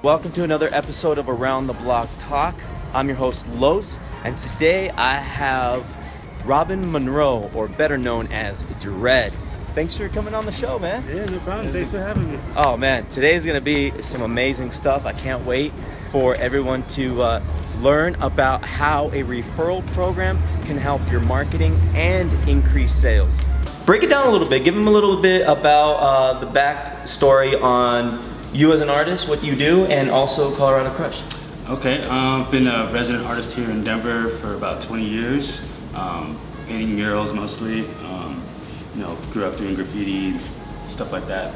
Welcome to another episode of Around the Block Talk. I'm your host, Los, and today I have Robin Monroe, or better known as Dread. Thanks for coming on the show, man. Yeah, no problem. Thanks for having me. Oh, man, today's going to be some amazing stuff. I can't wait for everyone to learn about how a referral program can help your marketing and increase sales. Break it down a little bit. Give them a little bit about the backstory on you as an artist, what you do, and also Colorado Crush. Okay, I've been a resident artist here in Denver for about 20 years, painting murals mostly. Grew up doing graffiti, stuff like that.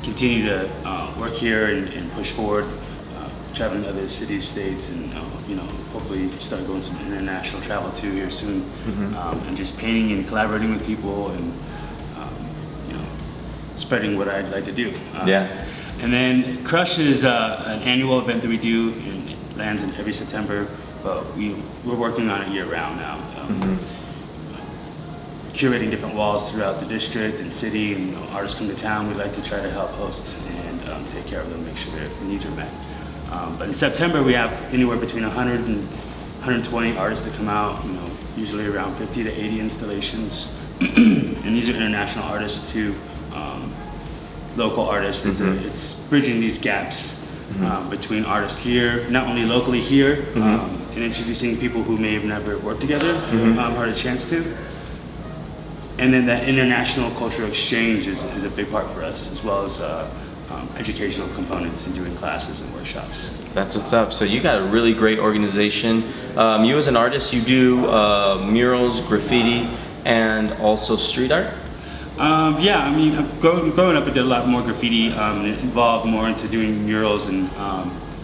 Continue to work here and push forward, traveling to other cities, states, and hopefully start going some international travel too here soon. And just painting and collaborating with people and spreading what I'd like to do. And then Crush is an annual event that we do. It lands in every September, but we're working on it year round now. Curating different walls throughout the district and city, and artists come to town. We like to try to help host and take care of them, make sure their needs are met. But in September we have anywhere between 100 and 120 artists that come out. Usually around 50 to 80 installations, and these are international artists too. Local artists. It's bridging these gaps between artists here, not only locally here, and introducing people who may have never worked together, had a chance to. And then that international cultural exchange is a big part for us, as well as educational components and doing classes and workshops. That's what's up. So you got a really great organization. You as an artist, you do murals, graffiti, and also street art? Growing up I did a lot more graffiti, and it evolved more into doing murals and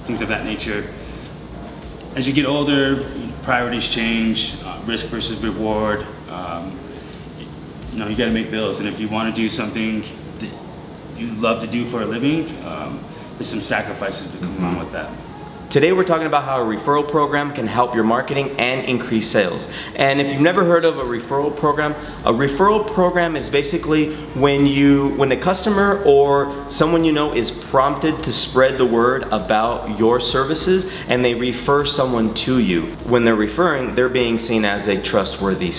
things of that nature. As you get older, priorities change, risk versus reward. You gotta make bills, and if you wanna do something that you love to do for a living, there's some sacrifices that come along with that. Today we're talking about how a referral program can help your marketing and increase sales. And if you've never heard of a referral program is basically when a customer or someone you know is prompted to spread the word about your services and they refer someone to you. When they're referring, they're being seen as a trustworthy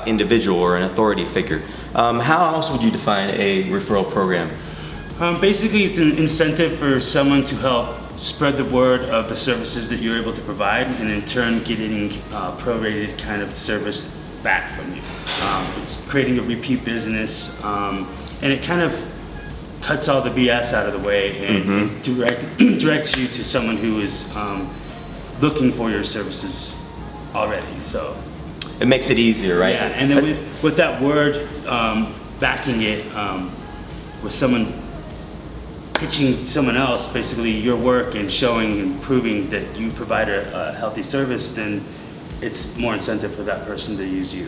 individual or an authority figure. How else would you define a referral program? Basically, it's an incentive for someone to help spread the word of the services that you're able to provide, and in turn getting prorated kind of service back from you. It's creating a repeat business, and it kind of cuts all the BS out of the way and directs you to someone who is looking for your services already. So it makes it easier, right? Yeah, and then with that word backing it, with someone pitching someone else basically your work and showing and proving that you provide a healthy service, then it's more incentive for that person to use you.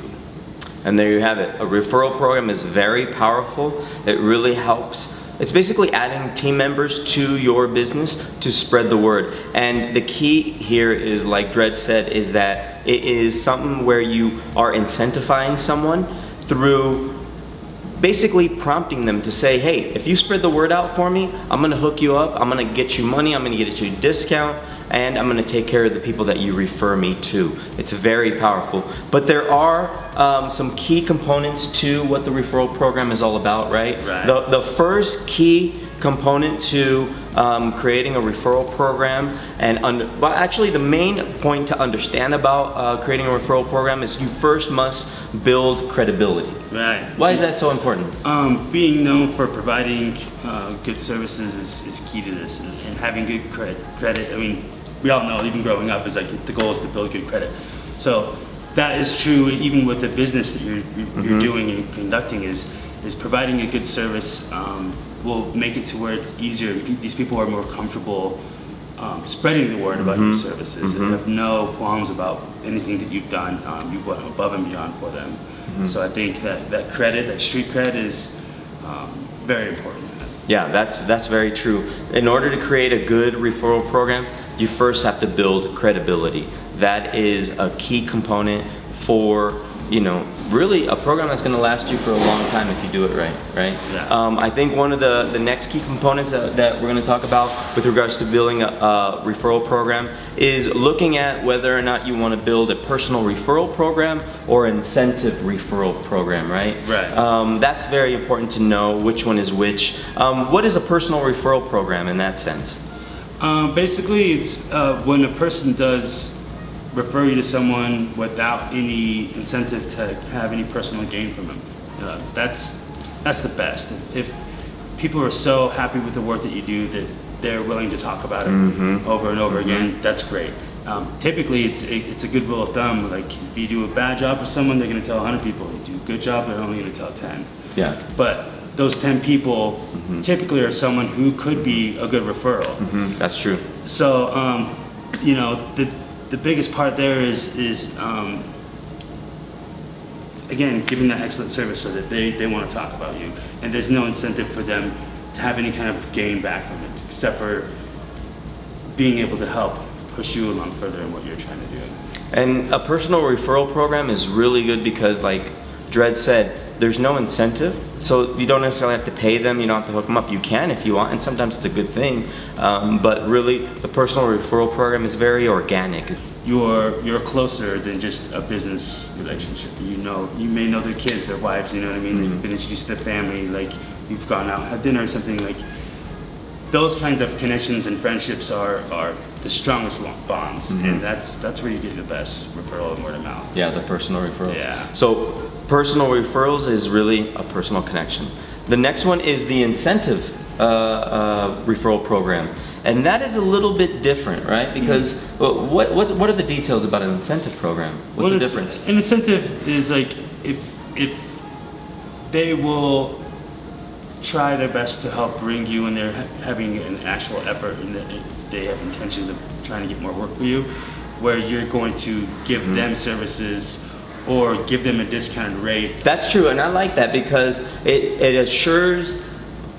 And there you have it. A referral program is very powerful. It really helps. It's basically adding team members to your business to spread the word. And the key here is, like Dread said, is that it is something where you are incentivizing someone through basically prompting them to say, hey, if you spread the word out for me, I'm gonna hook you up, I'm gonna get you money, I'm gonna get you a discount, and I'm gonna take care of the people that you refer me to. It's very powerful. But there are some key components to what the referral program is all about, right? The first key component to creating a referral program, actually the main point to understand about creating a referral program is you first must build credibility. Right. Why is that so important? Being known for providing good services is key to this, and having good credit. I mean, we all know, even growing up, is like the goal is to build good credit. So that is true even with the business that you're doing and conducting. Is providing a good service will make it to where it's easier. These people are more comfortable spreading the word about your services and have no qualms about anything that you've done. You've went above and beyond for them. So I think that credit, that street cred, is very important. Yeah, that's very true. In order to create a good referral program, you first have to build credibility. That is a key component for really a program that's going to last you for a long time if you do it right? Yeah. I think one of the next key components that we're going to talk about with regards to building a referral program is looking at whether or not you want to build a personal referral program or incentive referral program, right? Right. That's very important to know which one is which. What is a personal referral program in that sense? Basically, it's when a person does refer you to someone without any incentive to have any personal gain from them. That's the best. If people are so happy with the work that you do that they're willing to talk about it over and over again, that's great. Typically, it's a good rule of thumb. Like if you do a bad job for someone, they're going to tell 100 people. You do a good job, they're only going to tell 10. Yeah. But those 10 people typically are someone who could be a good referral. That's true. So, the biggest part there is again, giving that excellent service so that they want to talk about you. And there's no incentive for them to have any kind of gain back from it, except for being able to help push you along further in what you're trying to do. And a personal referral program is really good because, like Dred said, there's no incentive, so you don't necessarily have to pay them, you don't have to hook them up. You can if you want, and sometimes it's a good thing, but really the personal referral program is very organic. You're closer than just a business relationship. You may know their kids, their wives, you know what I mean? You've been introduced to their family, like you've gone out, had dinner or something. Like those kinds of connections and friendships are the strongest bonds, and that's where you get the best referral and word of mouth. Yeah, the personal referrals. Yeah. So personal referrals is really a personal connection. The next one is the incentive referral program, and that is a little bit different, right? Because what are the details about an incentive program? What's the difference? An incentive is like if they will try their best to help bring you, and they're having an actual effort and they have intentions of trying to get more work for you, where you're going to give them services or give them a discounted rate. That's true, and I like that because it assures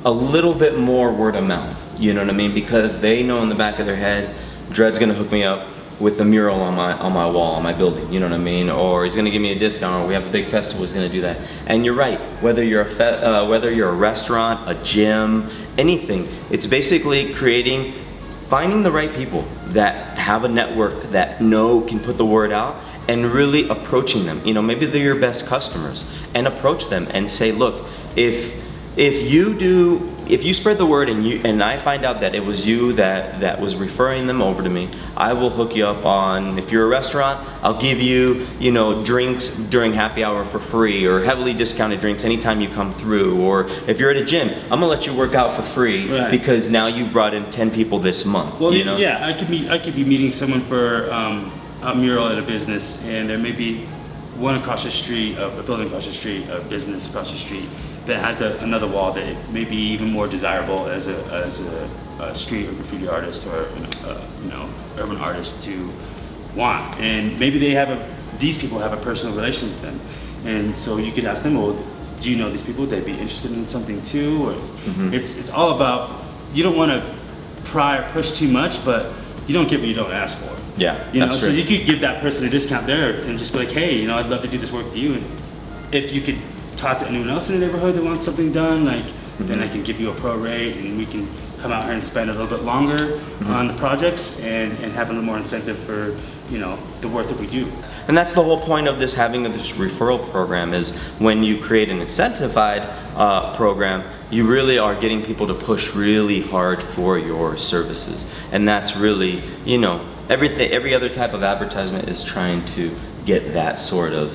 a little bit more word of mouth, you know what I mean? Because they know in the back of their head, Dred's gonna hook me up with a mural on my wall, on my building, you know what I mean? Or he's gonna give me a discount, or we have a big festival, he's gonna do that. And you're right, whether you're a restaurant, a gym, anything, it's basically finding the right people that have a network that can put the word out, and really approaching them. Maybe they're your best customers, and approach them and say, look, if you spread the word and I find out that it was you that was referring them over to me, I will hook you up on, if you're a restaurant, I'll give you, drinks during happy hour for free, or heavily discounted drinks anytime you come through. Or if you're at a gym, I'm gonna let you work out for free because now you've brought in 10 people this month. Well, yeah, I could be meeting someone for a mural at a business, and there may be one across the street, a building across the street, a business across the street that has another wall that may be even more desirable as a street or graffiti artist or urban artist to want. And maybe these people have a personal relation with them, and so you could ask them, well, do you know these people? Would they be interested in something too? Or it's all about, you don't want to pry or push too much, but you don't get what you don't ask for. Yeah, So you could give that person a discount there and just be like, hey, I'd love to do this work for you. And if you could talk to anyone else in the neighborhood that wants something done, then I can give you a pro rate, and we can come out here and spend a little bit longer on the projects and have a little more incentive for the work that we do. And that's the whole point of this referral program, is when you create an incentivized program, you really are getting people to push really hard for your services. And that's really, every other type of advertisement is trying to get that sort of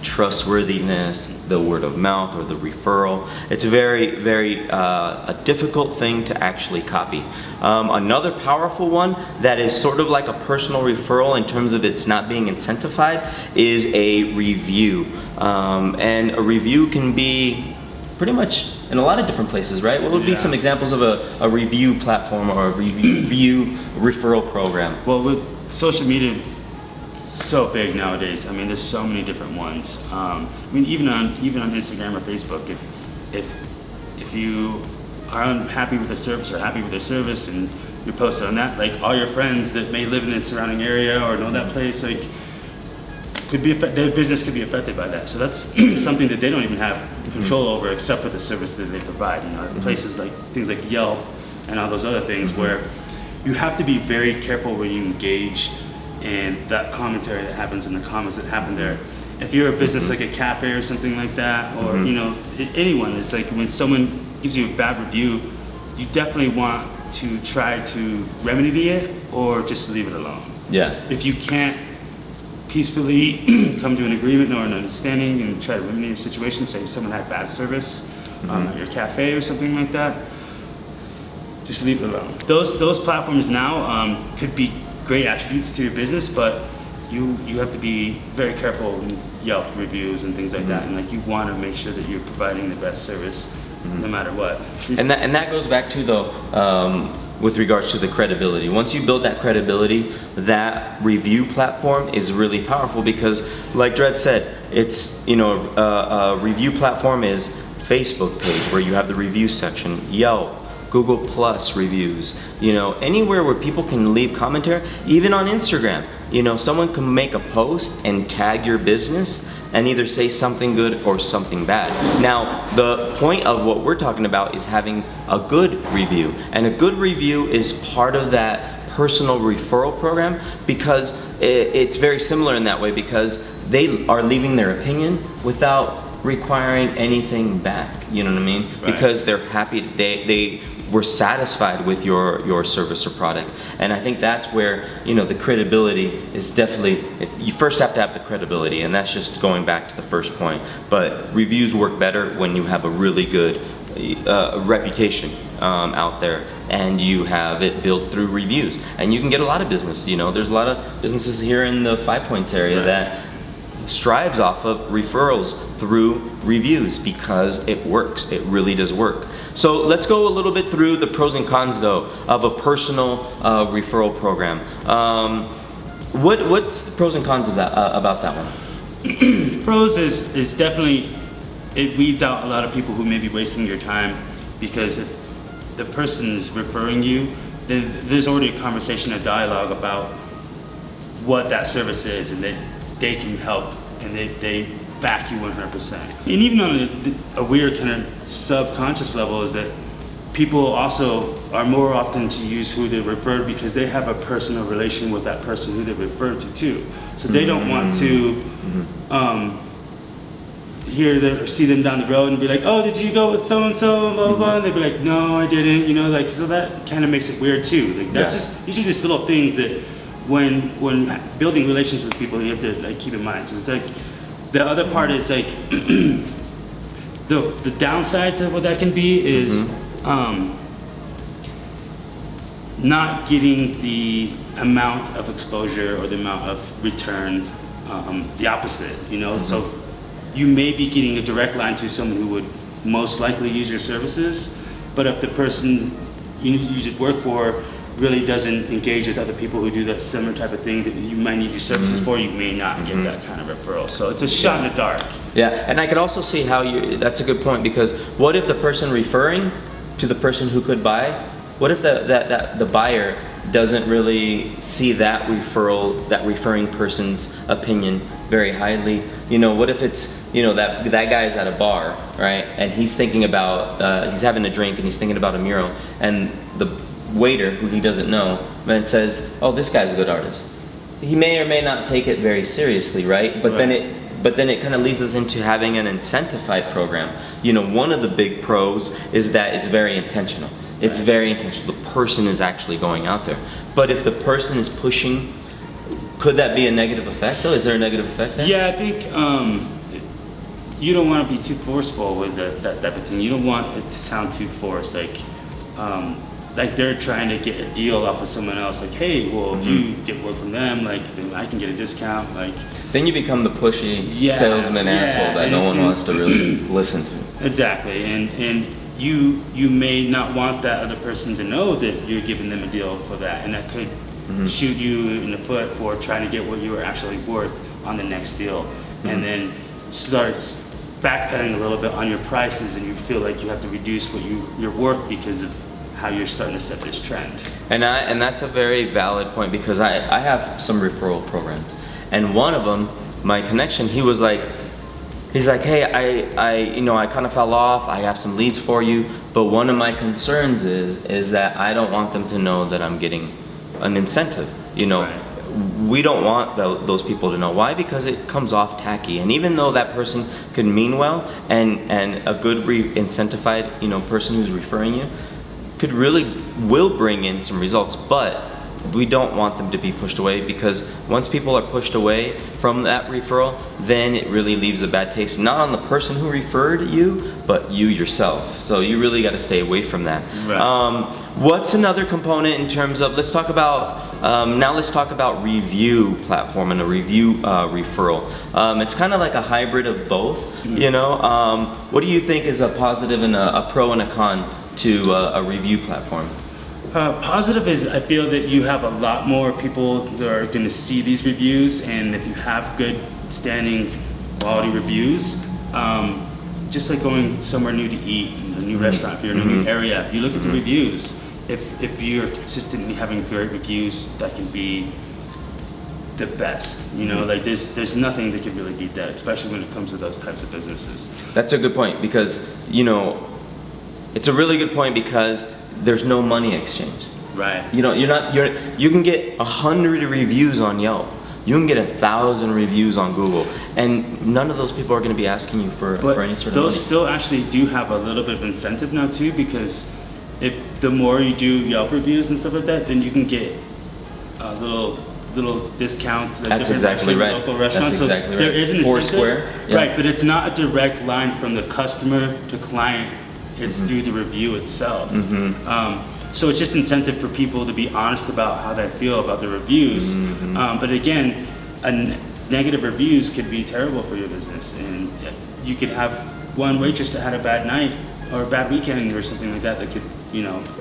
trustworthiness, the word of mouth or the referral. It's very, very a difficult thing to actually copy. Another powerful one that is sort of like a personal referral in terms of it's not being incentivized is a review. And a review can be pretty much in a lot of different places, right? What would be some examples of a review platform or a review referral program? Well, with social media, so big nowadays. I mean, there's so many different ones. Even on Instagram or Facebook, if you are unhappy with the service or happy with their service and you post it on that, like all your friends that may live in the surrounding area or know that place, like their business could be affected by that. So that's something that they don't even have control over, except for the service that they provide. You know, places like things like Yelp and all those other things, where you have to be very careful when you engage in that commentary that happens in the comments that happen there. If you're a business like a cafe or something like that, or you know, anyone, it's like when someone gives you a bad review, you definitely want to try to remedy it or just leave it alone. Yeah. If you can't peacefully come to an agreement or an understanding and try to remedy your situation, say someone had bad service at your cafe or something like that, just leave it alone. Those platforms now could be great attributes to your business, but you have to be very careful in Yelp reviews and things like that, and like you want to make sure that you're providing the best service no matter what. And that goes back to the with regards to the credibility. Once you build that credibility, that review platform is really powerful because, like Dred said, it's, you know, a review platform is Facebook page where you have the review section, Yelp, Google Plus reviews, you know, anywhere where people can leave commentary, even on Instagram. You know, someone can make a post and tag your business and either say something good or something bad. Now, the point of what we're talking about is having a good review, and a good review is part of that personal referral program, because it's very similar in that way, because they are leaving their opinion without requiring anything back, you know what I mean? Right. Because they're happy, they were satisfied with your service or product. And I think that's where, you know, the credibility is definitely, you first have to have the credibility, and that's just going back to the first point. But reviews work better when you have a really good reputation out there, and you have it built through reviews. And you can get a lot of business, you know, there's a lot of businesses here in the Five Points area that strives off of referrals through reviews because it works. It really does work. So let's go a little bit through the pros and cons, though, of a personal referral program. What's the pros and cons of that about that one? Pros is definitely, it weeds out a lot of people who may be wasting your time, because if the person is referring you, then there's already a conversation, a dialogue about what that service is, and they can help, and they back you 100%. And even on a weird kind of subconscious level is that people also are more often to use who they referred because they have a personal relation with that person who they referred to too. So they don't want to hear them or see them down the road and be like, oh, did you go with so-and-so, blah, blah, blah. And they'd be like, no, I didn't, you know, like, so that kind of makes it weird too. Like, that's just usually just little things that when building relations with people, you have to like keep in mind. So it's like, the other part is like, the downside to what that can be is not getting the amount of exposure or the amount of return, the opposite, you know? So you may be getting a direct line to someone who would most likely use your services, but if the person you did work for really doesn't engage with other people who do that similar type of thing that you might need your services for, you may not get that kind of referral. So it's a shot in the dark. Yeah, and I could also see how that's a good point, because what if the person referring to the person who could buy, what if the buyer doesn't really see that referring person's opinion very highly? You know, what if it's, you know, that guy is at a bar, right, and he's thinking about, he's having a drink and he's thinking about a mural, and the waiter, who he doesn't know, then says, oh, this guy's a good artist. He may or may not take it very seriously, right? But then it kind of leads us into having an incentivized program. You know, one of the big pros is that it's very intentional. It's very intentional. The person is actually going out there. But if the person is pushing, could that be a negative effect though? Is there a negative effect there? Yeah, I think you don't want to be too forceful with that type of thing. You don't want it to sound too forced, like they're trying to get a deal off of someone else. Like, hey, well, if you get work from them, like, then I can get a discount. Like, then you become the pushy salesman asshole that no one wants to really listen to. Exactly, and you may not want that other person to know that you're giving them a deal for that, and that could shoot you in the foot for trying to get what you were actually worth on the next deal, and then starts backpedaling a little bit on your prices, and you feel like you have to reduce what you're worth because of how you're starting to set this trend. And that's a very valid point, because I have some referral programs, and one of them my connection, he's like, hey, I kind of fell off. I have some leads for you, but one of my concerns is that I don't want them to know that I'm getting an incentive. Right. We don't want those people to know. Why? Because it comes off tacky. And even though that person could mean well, and a good incentivized, person who's referring you will bring in some results, but we don't want them to be pushed away, because once people are pushed away from that referral, then it really leaves a bad taste, not on the person who referred you, but you yourself. So you really got to stay away from that. Right. What's another component in terms of, let's talk about review platform and a review referral. It's kind of like a hybrid of both. What do you think is a positive and a pro and a con to a review platform? Positive is, I feel that you have a lot more people that are going to see these reviews, and if you have good standing quality reviews, just like going somewhere new to eat, a new restaurant, if you're in a new area, you look at the reviews. If you're consistently having great reviews, that can be the best. Like there's nothing that can really beat that, especially when it comes to those types of businesses. That's a good point, because it's a really good point, because there's no money exchange. Right. You can get 100 reviews on Yelp. You can get 1,000 reviews on Google, and none of those people are going to be asking you for any sort of money. Those still actually do have a little bit of incentive now too, because if the more you do Yelp reviews and stuff like that, then you can get little discounts at That's different exactly right. local restaurants. That's exactly so there right. is an incentive, Foursquare, yeah. right? But it's not a direct line from the customer to client. It's through the review itself. So it's just incentive for people to be honest about how they feel about the reviews. But again, negative reviews could be terrible for your business, and you could have one waitress that had a bad night or a bad weekend or something like that could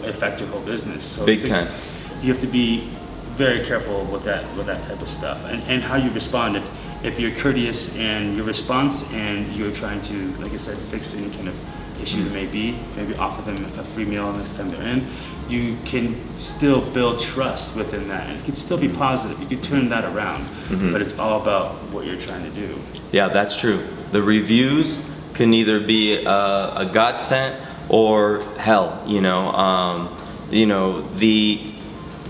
affect your whole business. So Big time. You have to be very careful with that type of stuff, and how you respond. If you're courteous in your response and you're trying to, like I said, fix any kind of issue that may be, maybe offer them a free meal next time they're in, you can still build trust within that, and it can still be positive. You can turn that around, but it's all about what you're trying to do. Yeah, that's true. The reviews can either be a godsend or hell.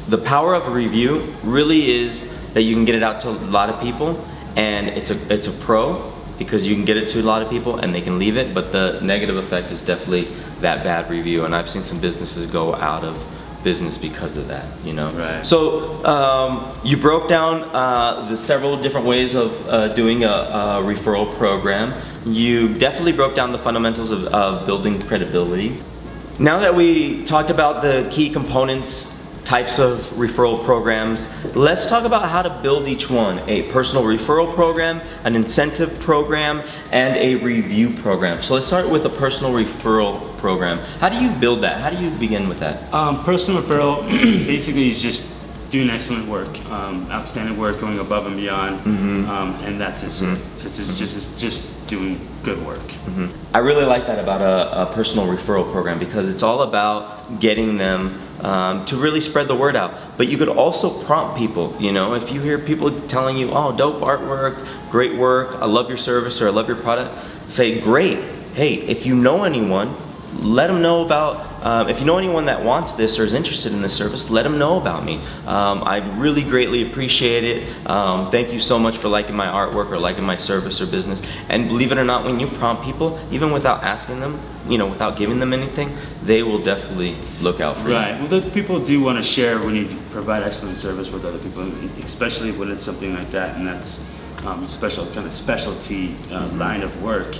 The power of a review really is that you can get it out to a lot of people, and it's a pro, because you can get it to a lot of people and they can leave it, but the negative effect is definitely that bad review, and I've seen some businesses go out of business because of that. Right. So you broke down the several different ways of doing a referral program. You definitely broke down the fundamentals of building credibility. Now that we talked about the key components, types of referral programs, let's talk about how to build each one. A personal referral program, an incentive program, and a review program. So let's start with a personal referral program. How do you build that? How do you begin with that? Personal referral basically is just doing excellent work, outstanding work, going above and beyond, and that's it. It's just doing good work. I really like that about a personal referral program, because it's all about getting them to really spread the word out. But you could also prompt people. If you hear people telling you, "Oh, dope artwork, great work, I love your service," or "I love your product," say, "Great. Hey, if you know anyone, let them know about, if you know anyone that wants this or is interested in this service, let them know about me. I'd really greatly appreciate it. Thank you so much for liking my artwork or liking my service or business." And believe it or not, when you prompt people, even without asking them, without giving them anything, they will definitely look out for you. Right. Well, the people do want to share when you provide excellent service with other people, especially when it's something like that, and that's specialty line of work.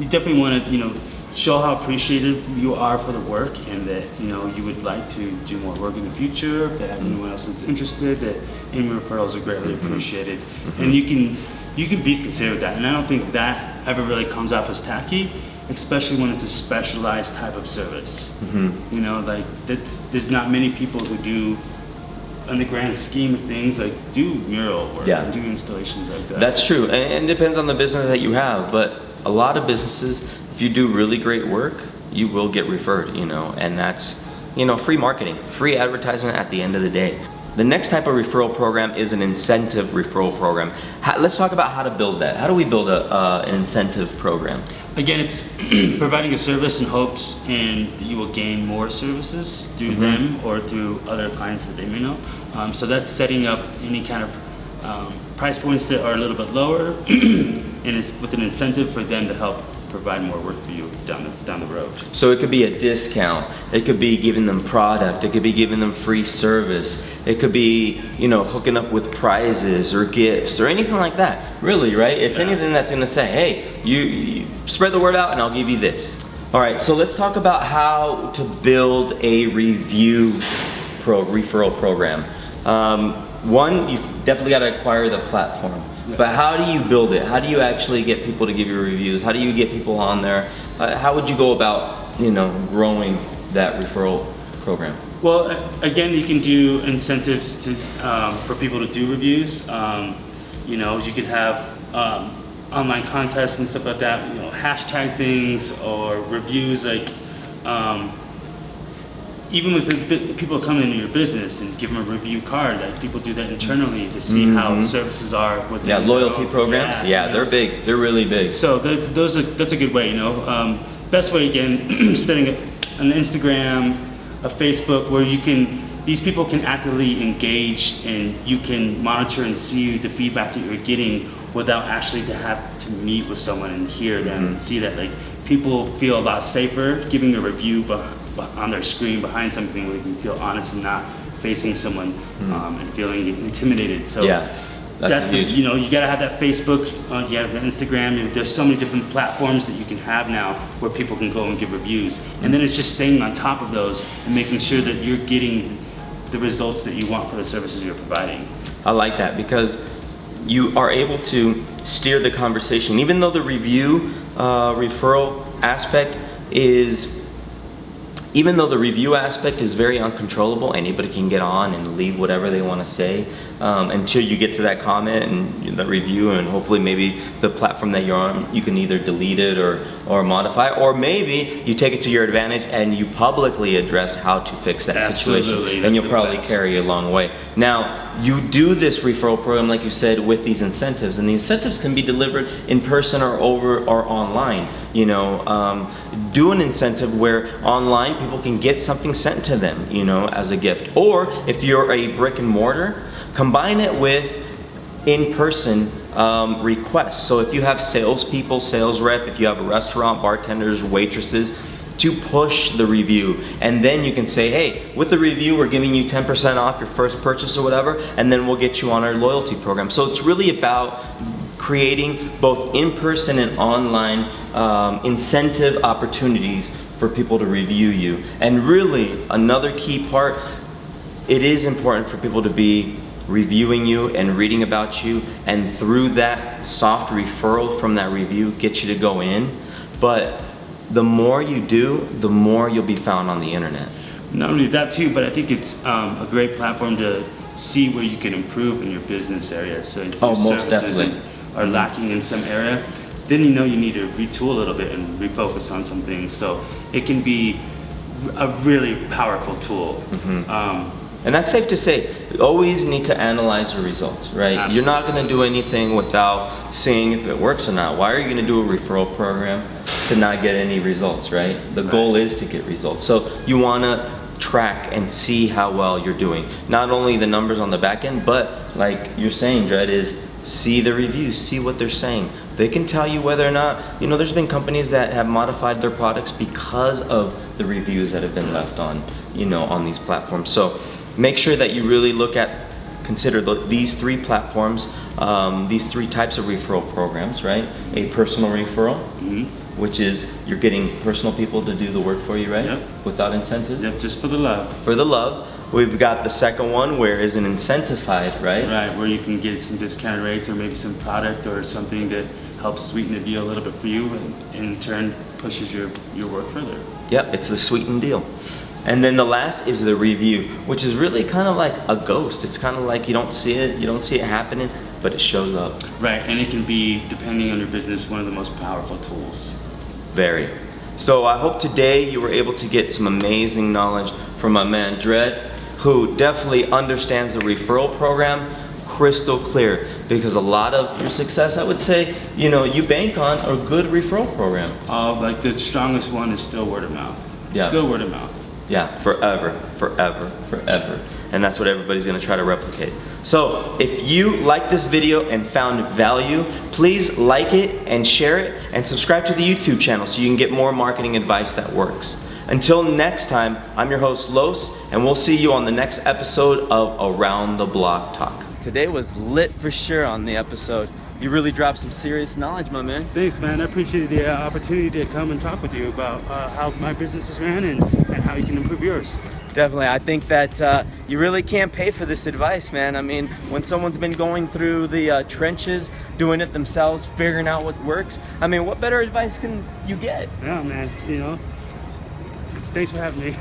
You definitely want to, show how appreciative you are for the work, and that you would like to do more work in the future. If they have anyone else that's interested, that any referrals are greatly appreciated, and you can be sincere with that. And I don't think that ever really comes off as tacky, especially when it's a specialized type of service. There's not many people who do, in the grand scheme of things, do mural work and do installations like that. That's true, and it depends on the business that you have, but a lot of businesses, if you do really great work, you will get referred, and that's, free marketing, free advertisement at the end of the day. The next type of referral program is an incentive referral program. Let's talk about how to build that. How do we build an incentive program? Again, it's providing a service in hopes and you will gain more services through them or through other clients that they may know. So that's setting up any kind of price points that are a little bit lower and it's with an incentive for them to help provide more work for you down the road. So it could be a discount, it could be giving them product, it could be giving them free service, it could be, you know, hooking up with prizes or gifts or anything like that. Really, right? It's anything that's gonna say, hey, you spread the word out and I'll give you this. All right, so let's talk about how to build a referral program. One, you've definitely got to acquire the platform. But how do you build it? How do you actually get people to give you reviews? How do you get people on there? How would you go about, you know, growing that referral program? Well, again, you can do incentives to for people to do reviews. You know, you could have online contests and stuff like that. You know, hashtag things or reviews like. Even with people come into your business and give them a review card, like people do that internally to see how services are. Within loyalty programs. Yeah, they're big. They're really big. So that's a good way. You know, best way again, setting up an Instagram, a Facebook, where these people can actively engage and you can monitor and see the feedback that you're getting without actually to have to meet with someone and hear them and see that. Like people feel a lot safer giving a review on their screen behind something where they can feel honest and not facing someone and feeling intimidated. So that's huge. You know, you gotta have that Facebook, you gotta have Instagram, and there's so many different platforms that you can have now where people can go and give reviews. And then it's just staying on top of those and making sure that you're getting the results that you want for the services you're providing. I like that because you are able to steer the conversation. Even though the review referral aspect is very uncontrollable, anybody can get on and leave whatever they want to say until you get to that comment and the review, and hopefully maybe the platform that you're on, you can either delete it or modify, or maybe you take it to your advantage and you publicly address how to fix that situation, and you'll probably carry a long way. Now, you do this referral program, like you said, with these incentives, and the incentives can be delivered in person or online. You know, do an incentive where online people can get something sent to them, you know, as a gift. Or if you're a brick and mortar, combine it with in-person requests. So if you have salespeople, sales rep, if you have a restaurant, bartenders, waitresses, to push the review, and then you can say, hey, with the review we're giving you 10% off your first purchase or whatever, and then we'll get you on our loyalty program. So it's really about creating both in-person and online incentive opportunities for people to review you. And really, another key part, it is important for people to be reviewing you and reading about you, and through that soft referral from that review get you to go in. But the more you do, the more you'll be found on the internet. Not only that too, but I think it's a great platform to see where you can improve in your business area. So if your most services definitely are lacking in some area, then you know you need to retool a little bit and refocus on some things. So it can be a really powerful tool. And that's safe to say. You always need to analyze your results, right? Absolutely. You're not going to do anything without seeing if it works or not. Why are you going to do a referral program to not get any results, right? The goal is to get results. So you want to track and see how well you're doing. Not only the numbers on the back end, but like you're saying, Dred, is see the reviews, see what they're saying. They can tell you whether or not, you know, there's been companies that have modified their products because of the reviews that have been left on, you know, on these platforms. So make sure that you really consider these three platforms, these three types of referral programs, right? A personal referral, which is you're getting personal people to do the work for you, right? Yep. Without incentive. Yep, just for the love. For the love. We've got the second one where is an incentivized, right? Right, where you can get some discounted rates or maybe some product or something that helps sweeten the deal a little bit for you, and in turn pushes your work further. Yep, it's the sweetened deal. And then the last is the review, which is really kind of like a ghost. It's kind of like you don't see it happening, but it shows up. Right, and it can be, depending on your business, one of the most powerful tools. Very. So I hope today you were able to get some amazing knowledge from my man Dred. who definitely understands the referral program crystal clear, because a lot of your success, I would say, you bank on a good referral program. Like the strongest one is still word of mouth. Yeah. Still word of mouth. Yeah, forever. And that's what everybody's gonna try to replicate. So if you like this video and found value, please like it and share it and subscribe to the YouTube channel so you can get more marketing advice that works. Until next time, I'm your host Los, and we'll see you on the next episode of Around the Block Talk. Today was lit for sure on the episode. You really dropped some serious knowledge, my man. Thanks, man. I appreciate the opportunity to come and talk with you about how my business is ran and how you can improve yours. Definitely. I think that you really can't pay for this advice, man. I mean, when someone's been going through the trenches, doing it themselves, figuring out what works, I mean, what better advice can you get? Yeah, man. Thanks for having me.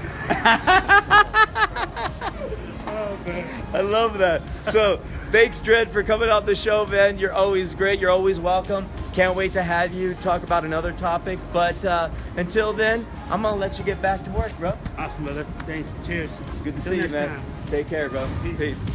Oh, man. I love that. So, thanks, Dredd, for coming on the show, man. You're always great. You're always welcome. Can't wait to have you talk about another topic. But until then, I'm going to let you get back to work, bro. Awesome, brother. Thanks. Cheers. Good to Till see you, next man. time. Take care, bro. Peace.